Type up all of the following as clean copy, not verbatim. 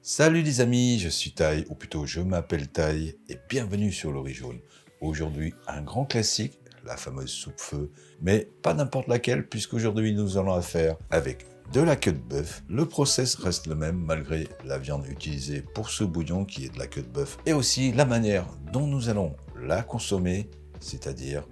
Salut les amis, je suis Tai, ou plutôt je m'appelle Tai, et bienvenue sur le riz jaune. Aujourd'hui, un grand classique, la fameuse soupe feu, mais pas n'importe laquelle, puisqu'aujourd'hui nous allons affaire avec de la queue de bœuf. Le process reste le même malgré la viande utilisée pour ce bouillon qui est de la queue de bœuf, et aussi la manière dont nous allons la consommer, c'est-à-dire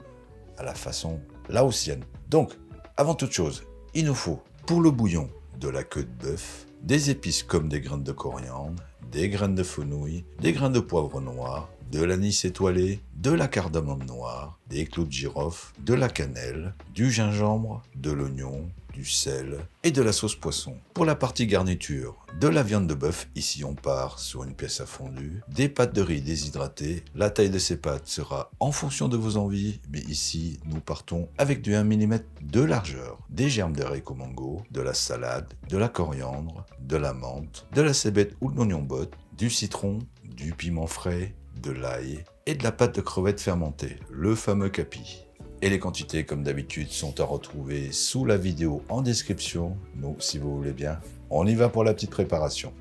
à la façon laotienne. Donc, avant toute chose, il nous faut pour le bouillon de la queue de bœuf, des épices comme des graines de coriandre, des graines de fenouil, des graines de poivre noir, de l'anis étoilé, de la cardamome noire, des clous de girofle, de la cannelle, du gingembre, de l'oignon, du sel et de la sauce poisson. Pour la partie garniture, de la viande de bœuf, ici on part sur une pièce à fondu, des pâtes de riz déshydratées, la taille de ces pâtes sera en fonction de vos envies, mais ici nous partons avec du 1 mm de largeur, des germes de haricots mango, de la salade, de la coriandre, de la menthe, de la cébette ou de l'oignon botte, du citron, du piment frais, de l'ail et de la pâte de crevettes fermentée, le fameux capi. Et les quantités, comme d'habitude, sont à retrouver sous la vidéo en description. Donc, si vous voulez bien, on y va pour la petite préparation.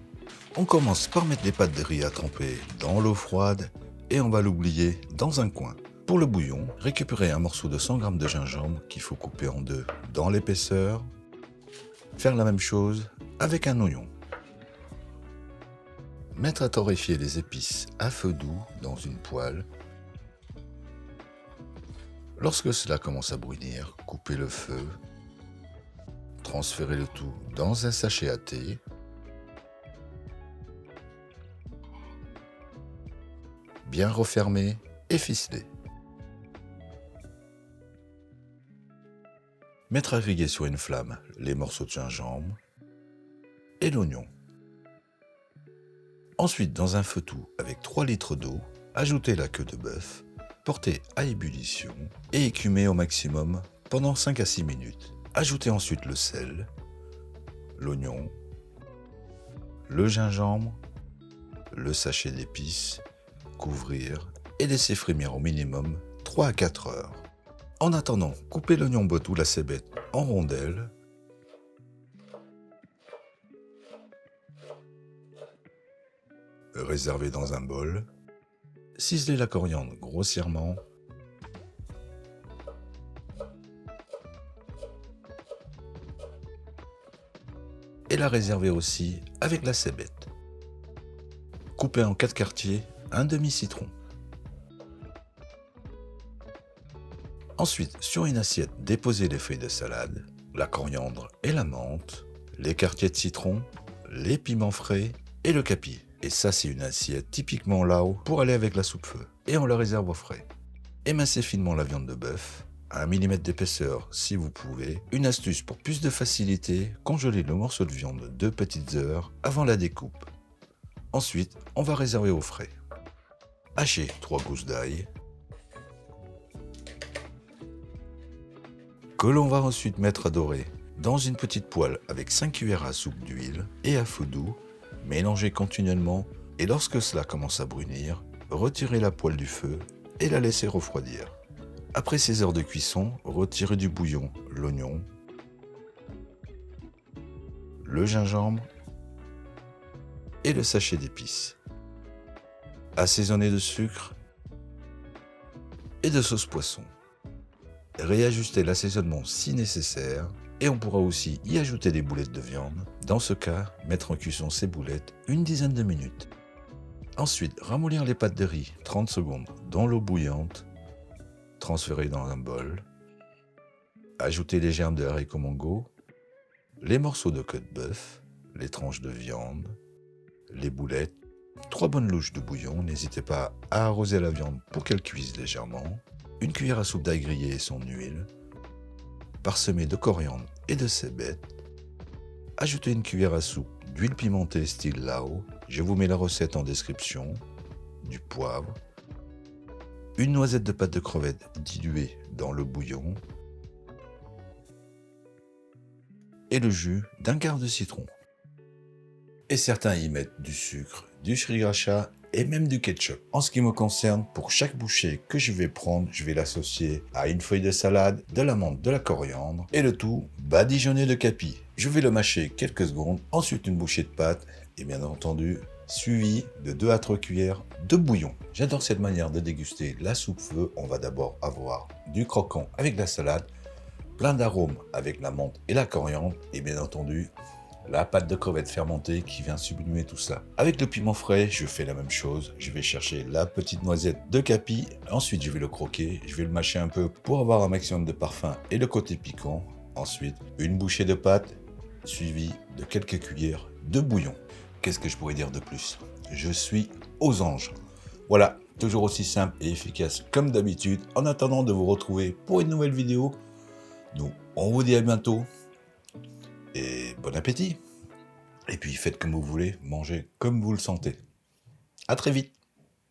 On commence par mettre les pâtes de riz à tremper dans l'eau froide et on va l'oublier dans un coin. Pour le bouillon, récupérez un morceau de 100 g de gingembre qu'il faut couper en deux dans l'épaisseur. Faire la même chose avec un oignon. Mettre à torréfier les épices à feu doux dans une poêle. Lorsque cela commence à brunir, coupez le feu, transférez le tout dans un sachet à thé, bien refermé et ficelé. Mettre à griller sur une flamme les morceaux de gingembre et l'oignon. Ensuite, dans un feu doux avec 3 litres d'eau, ajoutez la queue de bœuf, portez à ébullition et écumez au maximum pendant 5 à 6 minutes. Ajoutez ensuite le sel, l'oignon, le gingembre, le sachet d'épices, couvrir et laisser frémir au minimum 3 à 4 heures. En attendant, coupez l'oignon botte ou la cébette en rondelles. Réservez dans un bol. Ciselez la coriandre grossièrement. Et la réservez aussi avec la cébette. Coupez en 4 quartiers un demi-citron. Ensuite, sur une assiette, déposez les feuilles de salade, la coriandre et la menthe, les quartiers de citron, les piments frais et le capi. Et ça, c'est une assiette typiquement lao pour aller avec la soupe feu. Et on la réserve au frais. Émincez finement la viande de bœuf, à 1 mm d'épaisseur si vous pouvez. Une astuce pour plus de facilité, congelez le morceau de viande 2 petites heures avant la découpe. Ensuite, on va réserver au frais. Hachez 3 gousses d'ail, que l'on va ensuite mettre à dorer dans une petite poêle avec 5 cuillères à soupe d'huile et à feu doux. Mélangez continuellement et lorsque cela commence à brunir, retirez la poêle du feu et la laissez refroidir. Après 16 heures de cuisson, retirez du bouillon l'oignon, le gingembre et le sachet d'épices. Assaisonnez de sucre et de sauce poisson. Réajustez l'assaisonnement si nécessaire. Et on pourra aussi y ajouter des boulettes de viande. Dans ce cas, mettre en cuisson ces boulettes une dizaine de minutes. Ensuite, ramollir les pâtes de riz 30 secondes dans l'eau bouillante. Transférer dans un bol. Ajouter les germes de haricots mango, les morceaux de queue de bœuf, les tranches de viande, les boulettes, 3 bonnes louches de bouillon. N'hésitez pas à arroser la viande pour qu'elle cuise légèrement. Une cuillère à soupe d'ail grillé et son huile. Parsemé de coriandre et de cébette. Ajoutez une cuillère à soupe d'huile pimentée style lao. Je vous mets la recette en description. Du poivre. Une noisette de pâte de crevettes diluée dans le bouillon. Et le jus d'un quart de citron. Et certains y mettent du sucre, du sriracha et même du ketchup. En ce qui me concerne, pour chaque bouchée que je vais prendre, je vais l'associer à une feuille de salade, de la menthe, de la coriandre et le tout badigeonné de capi. Je vais le mâcher quelques secondes, ensuite une bouchée de pâte et bien entendu suivi de 2 à 3 cuillères de bouillon. J'adore cette manière de déguster la soupe feu. On va d'abord avoir du croquant avec la salade, plein d'arômes avec la menthe et la coriandre et bien entendu la pâte de crevettes fermentée qui vient sublimer tout ça. Avec le piment frais, je fais la même chose. Je vais chercher la petite noisette de Capi. Ensuite, je vais le croquer. Je vais le mâcher un peu pour avoir un maximum de parfum et le côté piquant. Ensuite, une bouchée de pâte suivie de quelques cuillères de bouillon. Qu'est-ce que je pourrais dire de plus? Je suis aux anges. Voilà, toujours aussi simple et efficace comme d'habitude. En attendant de vous retrouver pour une nouvelle vidéo, nous, on vous dit à bientôt. Et bon appétit. Et puis faites comme vous voulez, mangez comme vous le sentez. À très vite.